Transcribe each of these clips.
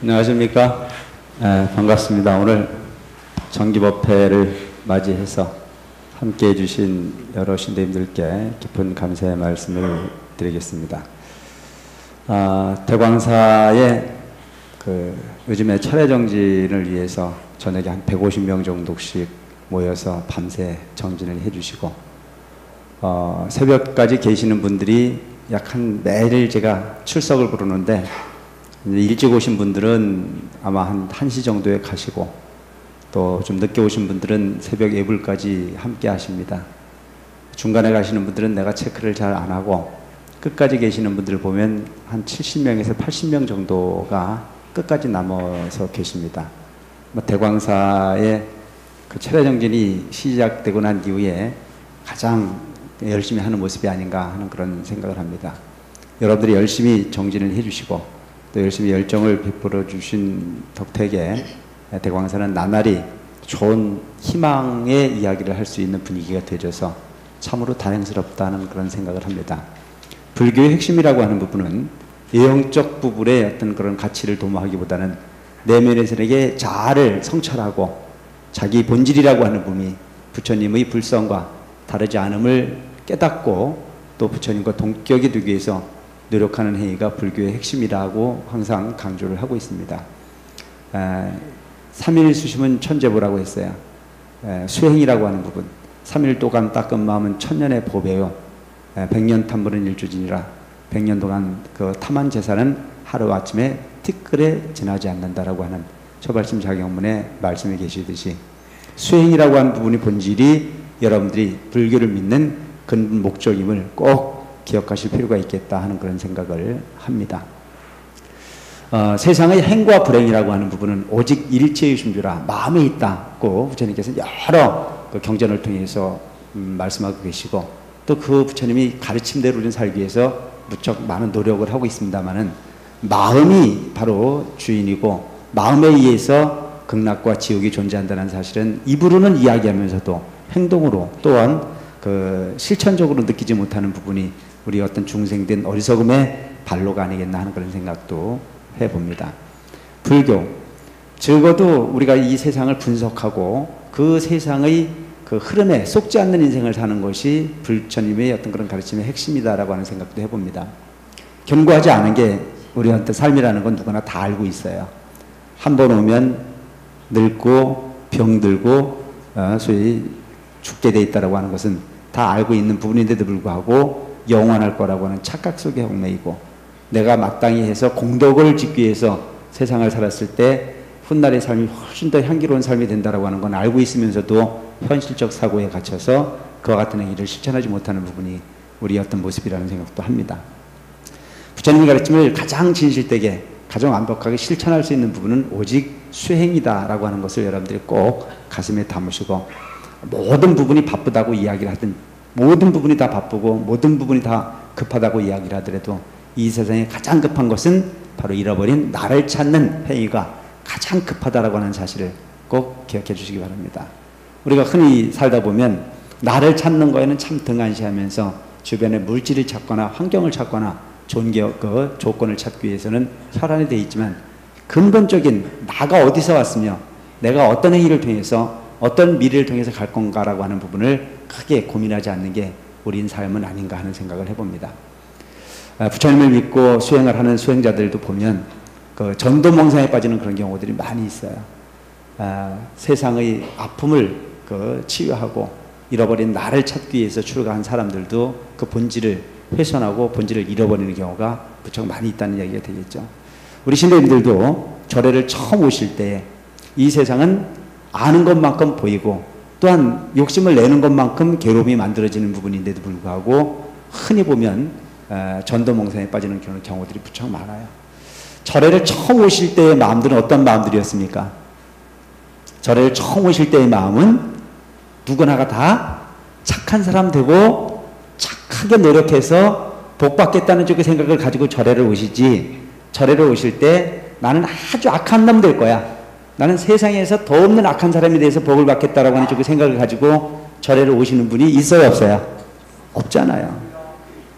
안녕하십니까. 반갑습니다. 오늘 정기법회를 맞이해서 함께 해주신 여러 신도님들께 깊은 감사의 말씀을 드리겠습니다. 대광사의 요즘에 철회정진을 위해서 저녁에 한 150명 정도씩 모여서 밤새 정진을 해주시고, 새벽까지 계시는 분들이 약 매일 제가 출석을 부르는데, 일찍 오신 분들은 아마 한 1시 정도에 가시고, 또 좀 늦게 오신 분들은 새벽 예불까지 함께 하십니다. 중간에 가시는 분들은 내가 체크를 잘 안 하고, 끝까지 계시는 분들 보면 한 70명에서 80명 정도가 끝까지 남아서 계십니다. 대광사의 철회정진이 시작되고 난 이후에 가장 열심히 하는 모습이 아닌가 하는 그런 생각을 합니다. 여러분들이 열심히 정진을 해주시고, 또 열심히 열정을 베풀어 주신 덕택에 대광사는 나날이 좋은 희망의 이야기를 할 수 있는 분위기가 되어져서 참으로 다행스럽다는 그런 생각을 합니다. 불교의 핵심이라고 하는 부분은 예형적 부분의 어떤 그런 가치를 도모하기보다는 내면에서에게 자아를 성찰하고 자기 본질이라고 하는 부분이 부처님의 불성과 다르지 않음을 깨닫고 또 부처님과 동격이 되기 위해서 노력하는 행위가 불교의 핵심이라고 항상 강조를 하고 있습니다. 삼일수심은 천재보라고 했어요. 수행이라고 하는 부분, 3일 동안 닦은 마음은 천년의 보배요, 100년 탐문은 일주진이라 100년 동안 그 탐한 제사는 하루아침에 티끌에 지나지 않는다라고 하는 초발심 자경문에 말씀해 계시듯이, 수행이라고 하는 부분이 본질이 여러분들이 불교를 믿는 근본 목적임을 꼭 기억하실 필요가 있겠다 하는 그런 생각을 합니다. 세상의 행과 불행이라고 하는 부분은 오직 일체의심주라 마음에 있다고 부처님께서 여러 경전을 통해서 말씀하고 계시고, 또 그 부처님이 가르침대로 우리는 살기 위해서 무척 많은 노력을 하고 있습니다만은, 마음이 바로 주인이고 마음에 의해서 극락과 지옥이 존재한다는 사실은 입으로는 이야기하면서도 행동으로 또한 실천적으로 느끼지 못하는 부분이 우리 어떤 중생된 어리석음의 발로가 아니겠나 하는 그런 생각도 해봅니다. 불교, 적어도 우리가 이 세상을 분석하고 그 세상의 그 흐름에 속지 않는 인생을 사는 것이 부처님의 어떤 그런 가르침의 핵심이다라고 하는 생각도 해봅니다. 견고하지 않은 게 우리한테 삶이라는 건 누구나 다 알고 있어요. 한 번 오면 늙고 병들고 소위 죽게 돼 있다라고 하는 것은 다 알고 있는 부분인데도 불구하고 영원할 거라고 하는 착각 속에 얽매이고, 내가 마땅히 해서 공덕을 짓기 위해서 세상을 살았을 때 훗날의 삶이 훨씬 더 향기로운 삶이 된다라고 하는 건 알고 있으면서도 현실적 사고에 갇혀서 그와 같은 행위를 실천하지 못하는 부분이 우리의 어떤 모습이라는 생각도 합니다. 부처님의 가르침을 가장 진실되게 가장 완벽하게 실천할 수 있는 부분은 오직 수행이다라고 하는 것을 여러분들이 꼭 가슴에 담으시고, 모든 부분이 바쁘다고 이야기를 하든, 모든 부분이 다 바쁘고 모든 부분이 다 급하다고 이야기를 하더라도 이 세상에 가장 급한 것은 바로 잃어버린 나를 찾는 행위가 가장 급하다라고 하는 사실을 꼭 기억해 주시기 바랍니다. 우리가 흔히 살다 보면 나를 찾는 거에는 참 등한시하면서 주변에 물질을 찾거나 환경을 찾거나 좋은 조건을 찾기 위해서는 혈안이 되어 있지만, 근본적인 나가 어디서 왔으며 내가 어떤 행위를 통해서 어떤 미래를 통해서 갈 건가라고 하는 부분을 크게 고민하지 않는 게 우린 삶은 아닌가 하는 생각을 해봅니다. 부처님을 믿고 수행을 하는 수행자들도 보면 전도몽상에 빠지는 그런 경우들이 많이 있어요. 세상의 아픔을 치유하고 잃어버린 나를 찾기 위해서 출가한 사람들도 그 본질을 훼손하고 본질을 잃어버리는 경우가 무척 많이 있다는 이야기가 되겠죠. 우리 신도님들도 절에를 처음 오실 때 이 세상은 아는 것만큼 보이고 또한 욕심을 내는 것만큼 괴로움이 만들어지는 부분인데도 불구하고 흔히 보면 전도몽상에 빠지는 그런 경우들이 무척 많아요. 절에를 처음 오실 때의 마음들은 어떤 마음들이었습니까? 절에를 처음 오실 때의 마음은 누구나가 다 착한 사람 되고 착하게 노력해서 복 받겠다는 쪽의 생각을 가지고 절에를 오시지, 절에를 오실 때 나는 아주 악한 놈 될 거야, 나는 세상에서 더 없는 악한 사람에 대해서 복을 받겠다라고 하는 쪽의 생각을 가지고 절에를 오시는 분이 있어요, 없어요? 없잖아요.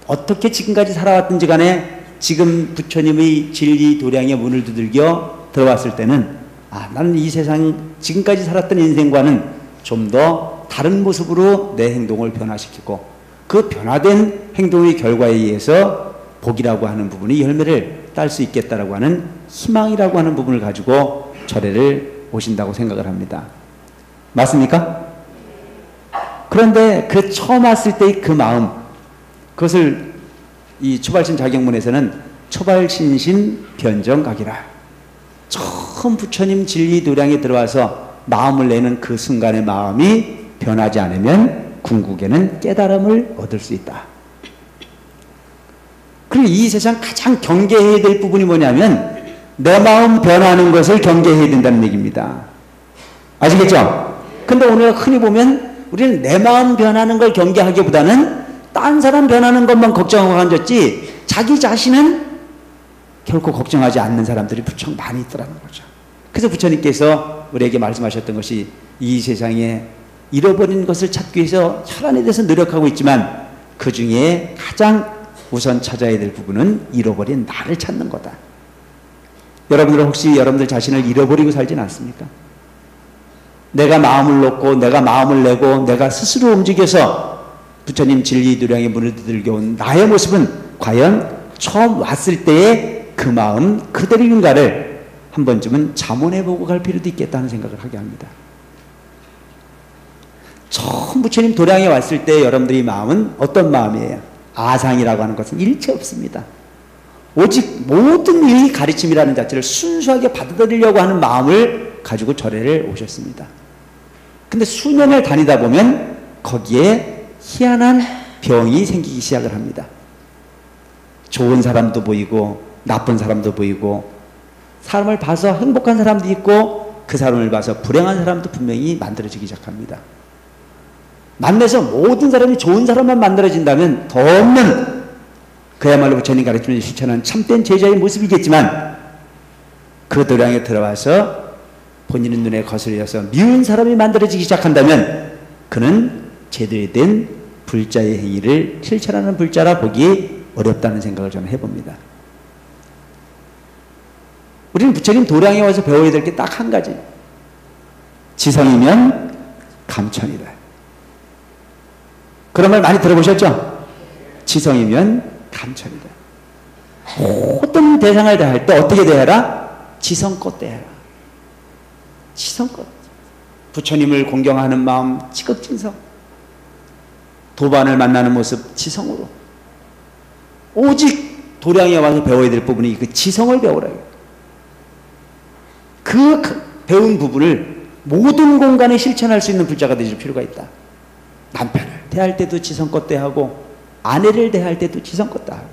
어떻게 지금까지 살아왔든지 간에 지금 부처님의 진리 도량의 문을 두들겨 들어왔을 때는 나는 이 세상 지금까지 살았던 인생과는 좀 더 다른 모습으로 내 행동을 변화시키고 그 변화된 행동의 결과에 의해서 복이라고 하는 부분이 열매를 딸 수 있겠다라고 하는 희망이라고 하는 부분을 가지고 절에를 오신다고 생각을 합니다. 맞습니까? 그런데 그 처음 왔을 때의 그 마음, 그것을 이 초발신 자경문에서는 초발신심 변정각이라, 처음 부처님 진리 도량에 들어와서 마음을 내는 그 순간의 마음이 변하지 않으면 궁극에는 깨달음을 얻을 수 있다. 그리고 이 세상 가장 경계해야 될 부분이 뭐냐면 내 마음 변하는 것을 경계해야 된다는 얘기입니다. 아시겠죠? 근데 오늘 흔히 보면 우리는 내 마음 변하는 걸 경계하기보다는 딴 사람 변하는 것만 걱정하고 앉았지 자기 자신은 결코 걱정하지 않는 사람들이 부쩍 많이 있더라는 거죠. 그래서 부처님께서 우리에게 말씀하셨던 것이 이 세상에 잃어버린 것을 찾기 위해서 혈안에 대해서 노력하고 있지만 그 중에 가장 우선 찾아야 될 부분은 잃어버린 나를 찾는 거다. 여러분들은 혹시 여러분들 자신을 잃어버리고 살진 않습니까? 내가 마음을 놓고 내가 마음을 내고 내가 스스로 움직여서 부처님 진리 도량의 문을 두들겨 온 나의 모습은 과연 처음 왔을 때의 그 마음 그대로인가를 한 번쯤은 자문해보고 갈 필요도 있겠다는 생각을 하게 합니다. 처음 부처님 도량에 왔을 때 여러분들의 마음은 어떤 마음이에요? 아상이라고 하는 것은 일체 없습니다. 오직 모든 이 가르침이라는 자체를 순수하게 받아들이려고 하는 마음을 가지고 절에를 오셨습니다. 근데 수년을 다니다 보면 거기에 희한한 병이 생기기 시작을 합니다. 좋은 사람도 보이고 나쁜 사람도 보이고 사람을 봐서 행복한 사람도 있고 그 사람을 봐서 불행한 사람도 분명히 만들어지기 시작합니다. 만나서 모든 사람이 좋은 사람만 만들어진다면 더 없는 그야말로 부처님 가르침을 실천하는 참된 제자의 모습이겠지만 그 도량에 들어와서 본인의 눈에 거슬려서 미운 사람이 만들어지기 시작한다면 그는 제대로 된 불자의 행위를 실천하는 불자라 보기 어렵다는 생각을 저는 해봅니다. 우리는 부처님 도량에 와서 배워야 될 게 딱 한 가지. 지성이면 감천이다. 그런 말 많이 들어보셨죠? 지성이면 감천이다. 모든 대상을 대할 때 어떻게 대해라? 지성껏 대해라. 지성껏. 부처님을 공경하는 마음 지극진성. 도반을 만나는 모습 지성으로. 오직 도량에 와서 배워야 될 부분이 그 지성을 배우라. 그 배운 부분을 모든 공간에 실천할 수 있는 불자가 되실 필요가 있다. 남편을 대할 때도 지성껏 대하고 아내를 대할 때도 지성껏 대하고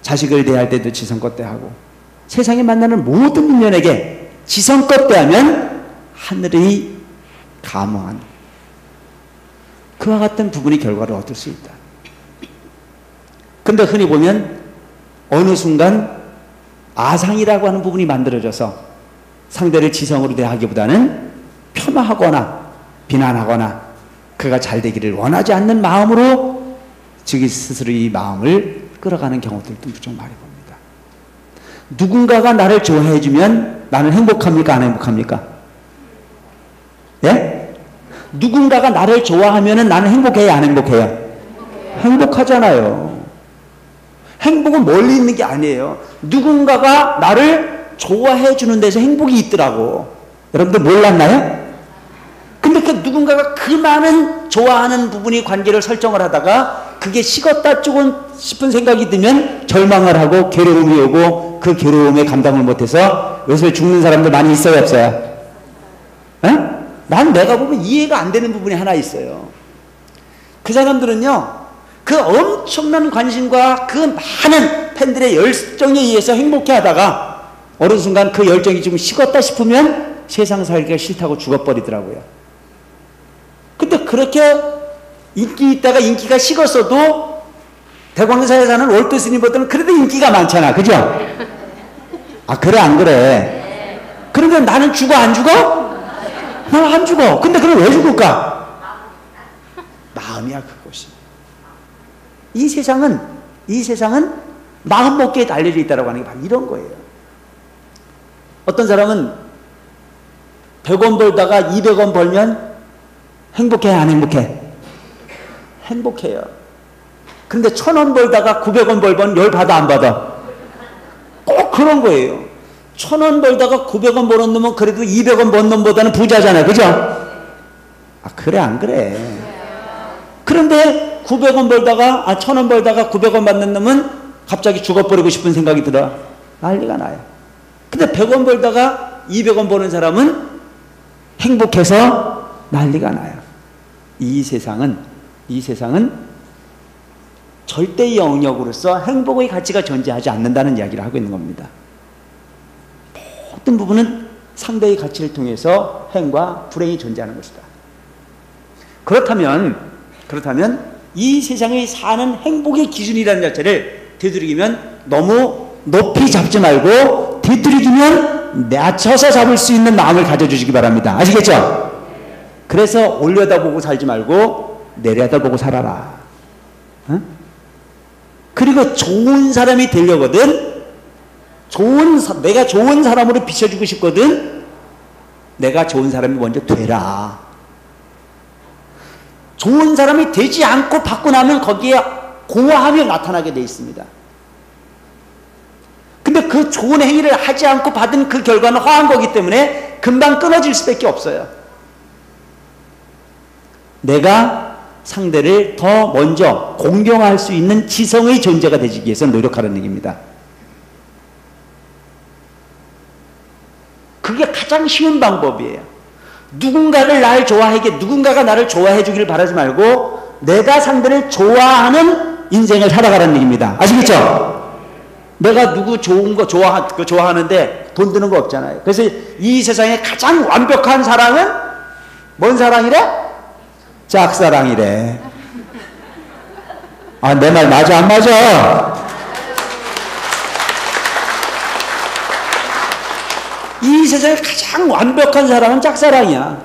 자식을 대할 때도 지성껏 대하고 세상에 만나는 모든 인연에게 지성껏 대하면 하늘의 감흥한 그와 같은 부분의 결과를 얻을 수 있다. 근데 흔히 보면 어느 순간 아상이라고 하는 부분이 만들어져서 상대를 지성으로 대하기보다는 폄하하거나 비난하거나 그가 잘 되기를 원하지 않는 마음으로 자기 스스로의 마음을 끌어가는 경우들도 무척 많이 봅니다. 누군가가 나를 좋아해주면 나는 행복합니까? 안 행복합니까? 예? 누군가가 나를 좋아하면 나는 행복해요? 안 행복해요? 행복하잖아요. 행복은 멀리 있는 게 아니에요. 누군가가 나를 좋아해 주는 데서 행복이 있더라고. 여러분들 몰랐나요? 근데 그 누군가가 그 많은 좋아하는 부분이 관계를 설정을 하다가 그게 식었다 조금 싶은 생각이 들면 절망을 하고 괴로움이 오고 그 괴로움에 감당을 못해서 요새 죽는 사람들 많이 있어요, 없어요? 난 내가 보면 이해가 안 되는 부분이 하나 있어요. 그 사람들은요, 그 엄청난 관심과 그 많은 팬들의 열정에 의해서 행복해 하다가 어느 순간 그 열정이 좀 식었다 싶으면 세상 살기가 싫다고 죽어버리더라고요. 근데 그렇게 인기 있다가 인기가 식었어도 대광사에 사는 월드 스님보다는 그래도 인기가 많잖아. 그죠? 아, 그래, 안 그래? 그런데 나는 죽어, 안 죽어? 난 안 죽어. 근데 그럼 왜 죽을까? 마음이야, 그것이. 이 세상은 마음 먹기에 달려져 있다고 하는 게 바로 이런 거예요. 어떤 사람은 100원 벌다가 200원 벌면 행복해, 안 행복해? 행복해요. 근데 1000원 벌다가 900원 벌면 열 받아, 안 받아? 꼭 그런 거예요. 1000원 벌다가 900원 버는 놈은 그래도 200원 번 놈보다는 부자잖아요. 그죠? 아, 그래, 안 그래? 그런데 900원 벌다가, 1000원 벌다가 900원 받는 놈은 갑자기 죽어버리고 싶은 생각이 들어. 난리가 나요. 근데 100원 벌다가 200원 버는 사람은 행복해서 난리가 나요. 이 세상은 절대 영역으로서 행복의 가치가 존재하지 않는다는 이야기를 하고 있는 겁니다. 모든 부분은 상대의 가치를 통해서 행과 불행이 존재하는 것이다. 그렇다면 이 세상에 사는 행복의 기준이라는 자체를 되도록이면 너무 높이 잡지 말고 되도록이면 낮춰서 잡을 수 있는 마음을 가져주시기 바랍니다. 아시겠죠? 그래서 올려다보고 살지 말고 내려다보고 살아라. 응? 그리고 좋은 사람이 되려거든, 내가 좋은 사람으로 비춰주고 싶거든, 내가 좋은 사람이 먼저 되라. 좋은 사람이 되지 않고 받고 나면 거기에 공허함이 나타나게 되어 있습니다. 근데 그 좋은 행위를 하지 않고 받은 그 결과는 허한 거기 때문에 금방 끊어질 수밖에 없어요. 내가 상대를 더 먼저 공경할 수 있는 지성의 존재가 되기 위해서 노력하는 얘기입니다. 그게 가장 쉬운 방법이에요. 누군가가 나를 좋아해 주기를 바라지 말고 내가 상대를 좋아하는 인생을 살아가라는 얘기입니다. 아시겠죠? 내가 누구 좋은 거 좋아하는데 돈 드는 거 없잖아요. 그래서 이 세상에 가장 완벽한 사랑은 뭔 사랑이래? 짝사랑이래. 아, 내 말 맞아, 안 맞아? 이 세상에 가장 완벽한 사랑은 짝사랑이야.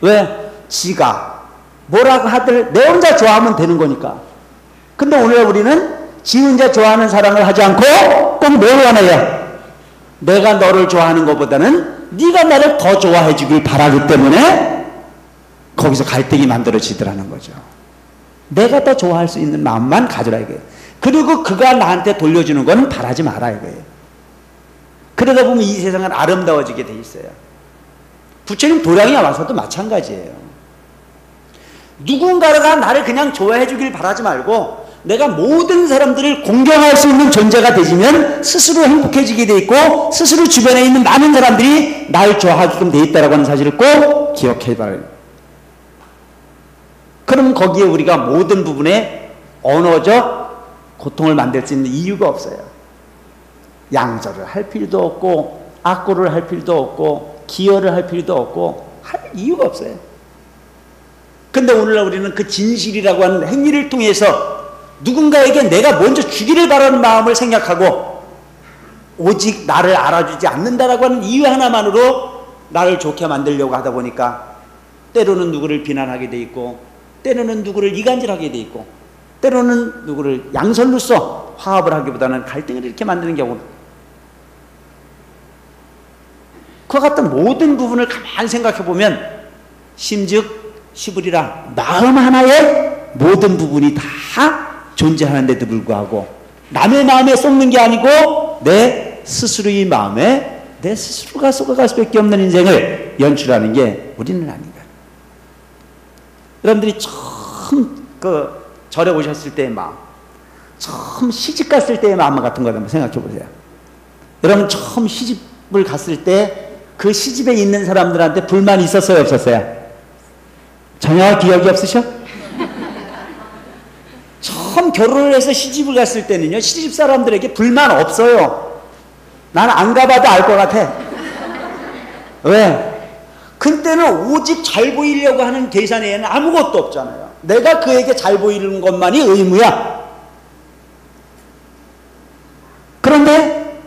왜? 지가 뭐라고 하들 내 혼자 좋아하면 되는 거니까. 근데 오늘 우리는 지 혼자 좋아하는 사랑을 하지 않고 꼭 뭘 원해요? 내가 너를 좋아하는 것보다는 네가 나를 더 좋아해 주길 바라기 때문에 거기서 갈등이 만들어지더라는 거죠. 내가 더 좋아할 수 있는 마음만 가져라 이거예요. 그리고 그가 나한테 돌려주는 건 바라지 마라 이거예요. 그러다 보면 이 세상은 아름다워지게 돼 있어요. 부처님 도량에 와서도 마찬가지예요. 누군가가 나를 그냥 좋아해 주길 바라지 말고 내가 모든 사람들을 공경할 수 있는 존재가 되지면 스스로 행복해지게 돼 있고 스스로 주변에 있는 많은 사람들이 날 좋아하게끔 돼 있다라고 하는 사실을 꼭 기억해 봐요. 그럼 거기에 우리가 모든 부분에 언어적 고통을 만들 수 있는 이유가 없어요. 양절을 할 필요도 없고 악고를 할 필요도 없고 기여를 할 필요도 없고 할 이유가 없어요. 근데 오늘날 우리는 그 진실이라고 하는 행위를 통해서 누군가에게 내가 먼저 주기를 바라는 마음을 생각하고 오직 나를 알아주지 않는다라고 하는 이유 하나만으로 나를 좋게 만들려고 하다 보니까 때로는 누구를 비난하게 돼 있고 때로는 누구를 이간질하게 돼 있고 때로는 누구를 양설로서 화합을 하기보다는 갈등을 이렇게 만드는 경우, 그와 같은 모든 부분을 가만히 생각해 보면 심즉 시부리라 마음 하나에 모든 부분이 다 존재하는데도 불구하고 남의 마음에 쏟는 게 아니고 내 스스로의 마음에 내 스스로가 쏟아갈 수밖에 없는 인생을 연출하는 게 우리는 아닌가. 여러분들이 처음 절에 오셨을 때의 마음, 처음 시집 갔을 때의 마음 같은 거 한번 생각해 보세요. 여러분 처음 시집을 갔을 때 그 시집에 있는 사람들한테 불만이 있었어요, 없었어요? 전혀 기억이 없으셔? 처음 결혼을 해서 시집을 갔을 때는요, 시집 사람들에게 불만 없어요. 난 안 가봐도 알 것 같아. 왜? 그때는 오직 잘 보이려고 하는 계산에는 아무것도 없잖아요. 내가 그에게 잘 보이는 것만이 의무야. 그런데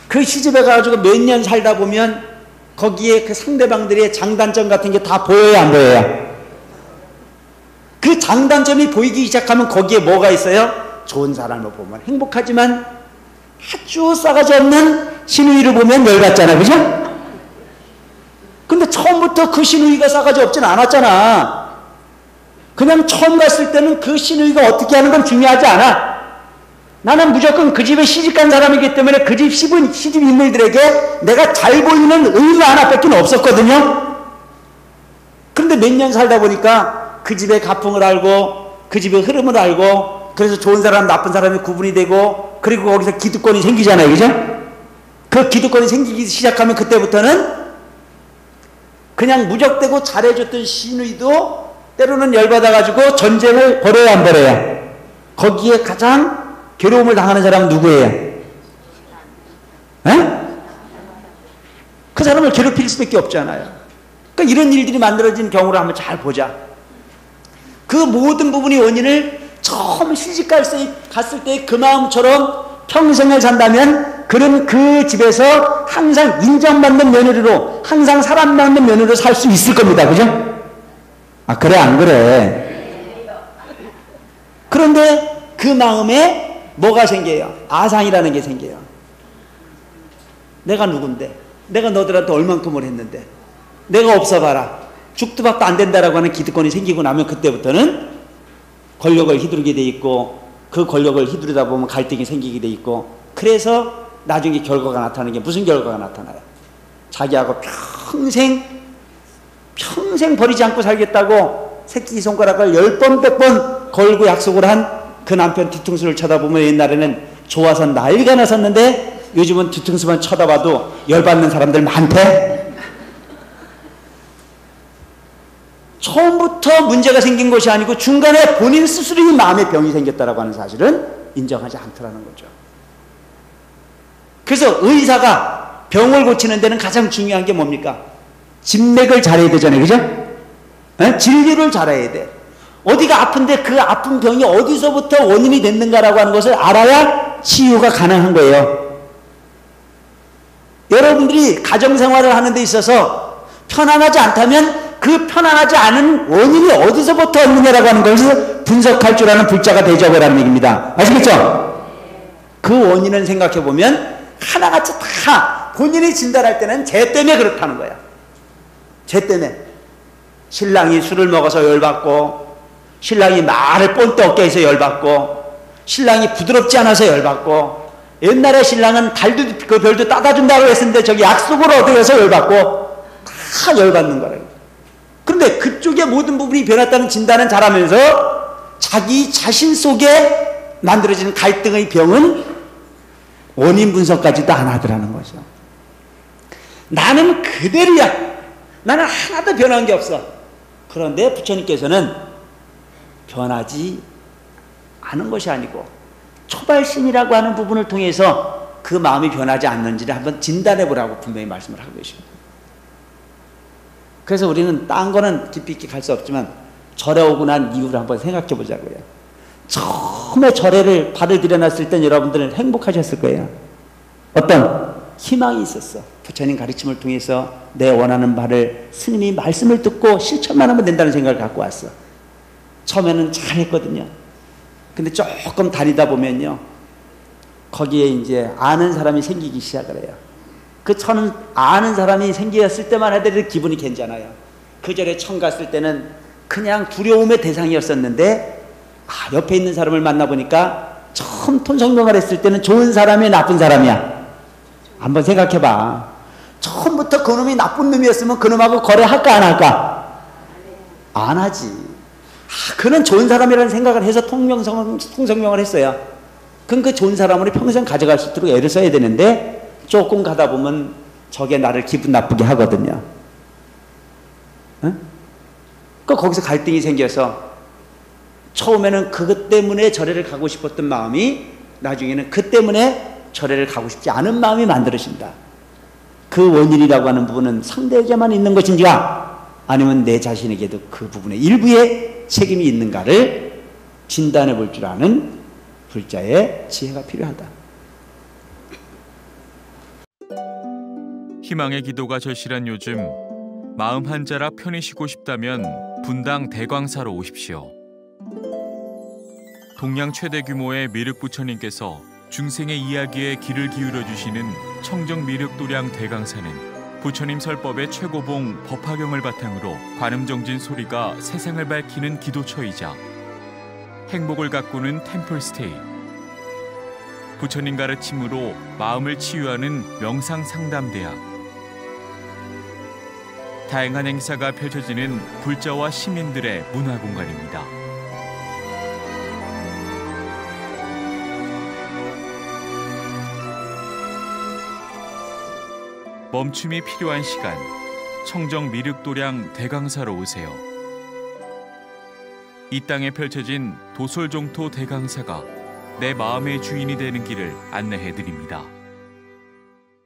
그 시집에 가가지고 몇 년 살다 보면 거기에 그 상대방들의 장단점 같은 게 다 보여요, 안 보여요? 그 장단점이 보이기 시작하면 거기에 뭐가 있어요? 좋은 사람을 보면 행복하지만 아주 싸가지 없는 시누이를 보면 열받잖아요, 그죠? 근데 처음부터 그 신의가 싸가지 없진 않았잖아. 그냥 처음 갔을 때는 그 신의가 어떻게 하는 건 중요하지 않아. 나는 무조건 그 집에 시집간 사람이기 때문에 그 집 시집 인물들에게 내가 잘 보이는 의무 하나밖에 없었거든요. 그런데 몇 년 살다 보니까 그 집의 가풍을 알고 그 집의 흐름을 알고, 그래서 좋은 사람 나쁜 사람이 구분이 되고, 그리고 거기서 기득권이 생기잖아요. 그죠? 그 기득권이 생기기 시작하면 그때부터는 그냥 무적대고 잘해줬던 신의도 때로는 열받아가지고 전쟁을 벌여야 안 벌여야. 거기에 가장 괴로움을 당하는 사람은 누구예요? 에? 그 사람을 괴롭힐 수밖에 없잖아요. 그러니까 이런 일들이 만들어진 경우를 한번 잘 보자. 그 모든 부분이 원인을 처음 시집 갔을 때 그 마음처럼 평생을 산다면 그는 그 집에서 항상 인정받는 며느리로, 항상 사랑받는 며느리로 살 수 있을 겁니다. 그죠? 아, 그래 안 그래? 그런데 그 마음에 뭐가 생겨요? 아상이라는 게 생겨요. 내가 누군데? 내가 너들한테 얼만큼을 했는데? 내가 없어봐라. 죽도 밥도 안 된다라고 하는 기득권이 생기고 나면 그때부터는 권력을 휘두르게 돼 있고, 그 권력을 휘두르다 보면 갈등이 생기게 돼 있고, 그래서 나중에 결과가 나타나는 게 무슨 결과가 나타나요? 자기하고 평생 버리지 않고 살겠다고 새끼손가락을 10번 100번 걸고 약속을 한 그 남편 뒤통수를 쳐다보면 옛날에는 좋아서 난리가 났었는데 요즘은 뒤통수만 쳐다봐도 열받는 사람들 많대. 처음부터 문제가 생긴 것이 아니고 중간에 본인 스스로 이 마음의 병이 생겼다라고 하는 사실은 인정하지 않더라는 거죠. 그래서 의사가 병을 고치는 데는 가장 중요한 게 뭡니까? 진맥을 잘해야 되잖아요. 그죠? 네? 진료를 잘해야 돼. 어디가 아픈데 그 아픈 병이 어디서부터 원인이 됐는가라고 하는 것을 알아야 치유가 가능한 거예요. 여러분들이 가정생활을 하는 데 있어서 편안하지 않다면 그 편안하지 않은 원인이 어디서부터 왔느냐라고 하는 것을 분석할 줄 아는 불자가 되자고라는 얘기입니다. 아시겠죠? 그 원인을 생각해 보면 하나같이 다 본인이 진단할 때는 쟤 때문에 그렇다는 거야. 쟤 때문에. 신랑이 술을 먹어서 열받고, 신랑이 말을 뻔때 어깨에서 열받고, 신랑이 부드럽지 않아서 열받고, 옛날에 신랑은 달도 그 별도 따다 준다고 했었는데 저기 약속을 얻어서 열받고, 다 열받는 거예요. 그런데 그쪽의 모든 부분이 변했다는 진단은 잘하면서 자기 자신 속에 만들어지는 갈등의 병은 원인 분석까지도 안 하더라는 거죠. 나는 그대로야. 나는 하나도 변한 게 없어. 그런데 부처님께서는 변하지 않은 것이 아니고 초발심이라고 하는 부분을 통해서 그 마음이 변하지 않는지를 한번 진단해 보라고 분명히 말씀을 하고 계십니다. 그래서 우리는 딴 거는 깊이 있게 갈 수 없지만 절에 오고 난 이후를 한번 생각해 보자고요. 처음에 절에를 발을 들여놨을 땐 여러분들은 행복하셨을 거예요. 어떤 희망이 있었어. 부처님 가르침을 통해서 내 원하는 바를 스님이 말씀을 듣고 실천만 하면 된다는 생각을 갖고 왔어. 처음에는 잘했거든요. 근데 조금 다니다 보면요, 거기에 이제 아는 사람이 생기기 시작을 해요. 그 저는 아는 사람이 생겼을 때만 하더라도 기분이 괜찮아요. 그 전에 처음 갔을 때는 그냥 두려움의 대상이었었는데, 옆에 있는 사람을 만나보니까 처음 톤성명을 했을 때는 좋은 사람이 나쁜 사람이야. 한번 생각해봐. 처음부터 그놈이 나쁜 놈이었으면 그놈하고 거래할까 안 할까? 안 하지. 그는 좋은 사람이라는 생각을 해서 통성명을 했어요. 그럼 그 좋은 사람으로 평생 가져갈 수 있도록 애를 써야 되는데 조금 가다 보면 저게 나를 기분 나쁘게 하거든요. 응? 거기서 갈등이 생겨서 처음에는 그것 때문에 절에를 가고 싶었던 마음이 나중에는 그 때문에 절에를 가고 싶지 않은 마음이 만들어진다. 그 원인이라고 하는 부분은 상대에게만 있는 것인지가 아니면 내 자신에게도 그 부분의 일부의 책임이 있는가를 진단해 볼 줄 아는 불자의 지혜가 필요하다. 희망의 기도가 절실한 요즘, 마음 한자라 편히 쉬고 싶다면 분당 대광사로 오십시오. 동양 최대 규모의 미륵부처님께서 중생의 이야기에 귀를 기울여 주시는 청정 미륵도량 대강사는 부처님 설법의 최고봉 법화경을 바탕으로 관음정진 소리가 세상을 밝히는 기도처이자 행복을 가꾸는 템플스테이, 부처님 가르침으로 마음을 치유하는 명상상담대학, 다양한 행사가 펼쳐지는 불자와 시민들의 문화공간입니다. 멈춤이 필요한 시간, 청정 미륵도량 대강사로 오세요. 이 땅에 펼쳐진 도솔종토 대강사가 내 마음의 주인이 되는 길을 안내해드립니다.